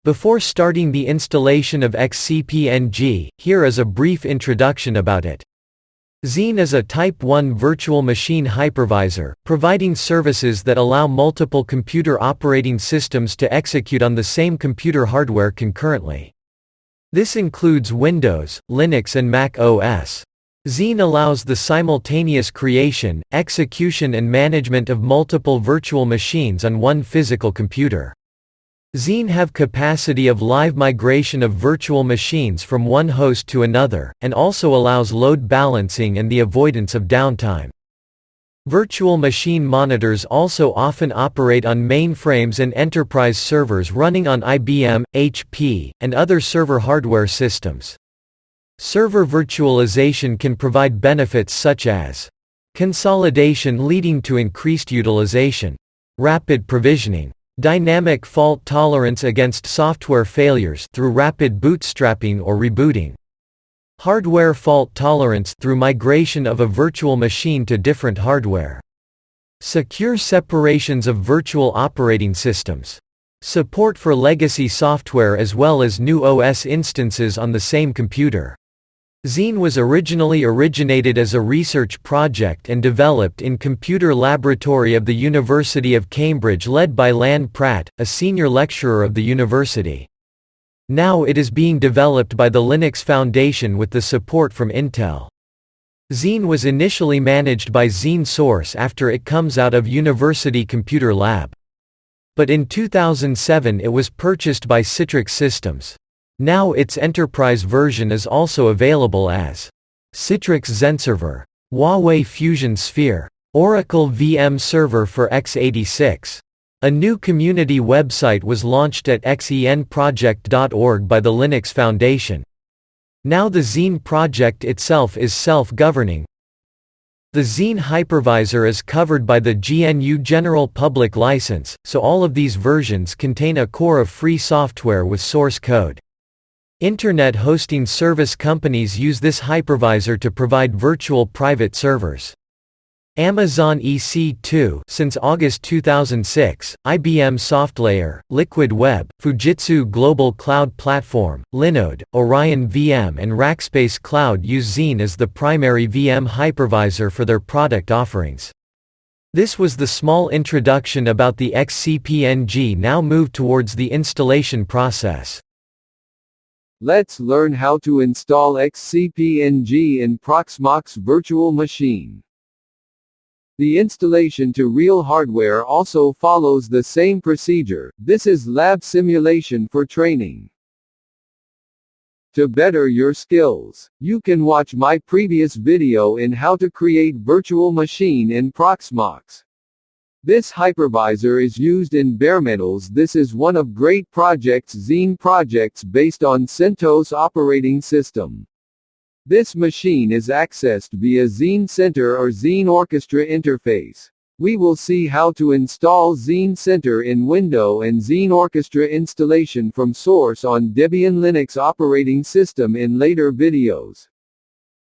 Before starting the installation of XCP-NG, here is a brief introduction about it. Xeen is a Type 1 virtual machine hypervisor, providing services that allow multiple computer operating systems to execute on the same computer hardware concurrently. This includes Windows, Linux and Mac OS. Xeen allows the simultaneous creation, execution and management of multiple virtual machines on one physical computer. Xeen have capacity of live migration of virtual machines from one host to another, and also allows load balancing and the avoidance of downtime. Virtual machine monitors also often operate on mainframes and enterprise servers running on IBM, HP, and other server hardware systems. Server virtualization can provide benefits such as consolidation leading to increased utilization, rapid provisioning, dynamic fault tolerance against software failures through rapid bootstrapping or rebooting, hardware fault tolerance through migration of a virtual machine to different hardware, secure separations of virtual operating systems, support for legacy software as well as new OS instances on the same computer. Xeen was originally originated as a research project and developed in Computer Laboratory of the University of Cambridge led by Lan Pratt, a senior lecturer of the university. Now it is being developed by the Linux Foundation with the support from Intel. Xeen was initially managed by Xeen Source after it comes out of University Computer Lab. But in 2007 it was purchased by Citrix Systems. Now its enterprise version is also available as Citrix XenServer, Huawei Fusion Sphere, Oracle VM Server for x86. A new community website was launched at xenproject.org by the Linux Foundation. Now the Xeen project itself is self-governing. The Xeen hypervisor is covered by the GNU General Public License, so all of these versions contain a core of free software with source code. Internet hosting service companies use this hypervisor to provide virtual private servers. Amazon EC2 since August 2006, IBM SoftLayer, Liquid Web, Fujitsu Global Cloud Platform, Linode, Orion VM and Rackspace Cloud use Xeen as the primary VM hypervisor for their product offerings. This was the small introduction about the XCP-NG. Now move towards the installation process. Let's learn how to install XCP-NG in Proxmox virtual machine. The installation to real hardware also follows the same procedure. This is lab simulation for training. To better your skills, you can watch my previous video in how to create virtual machine in Proxmox. This hypervisor is used in bare metals. This is one of great projects, Xeen projects based on CentOS operating system. This machine is accessed via Xeen Center or Xeen Orchestra interface. We will see how to install Xeen Center in Windows and Xeen Orchestra installation from source on Debian Linux operating system in later videos.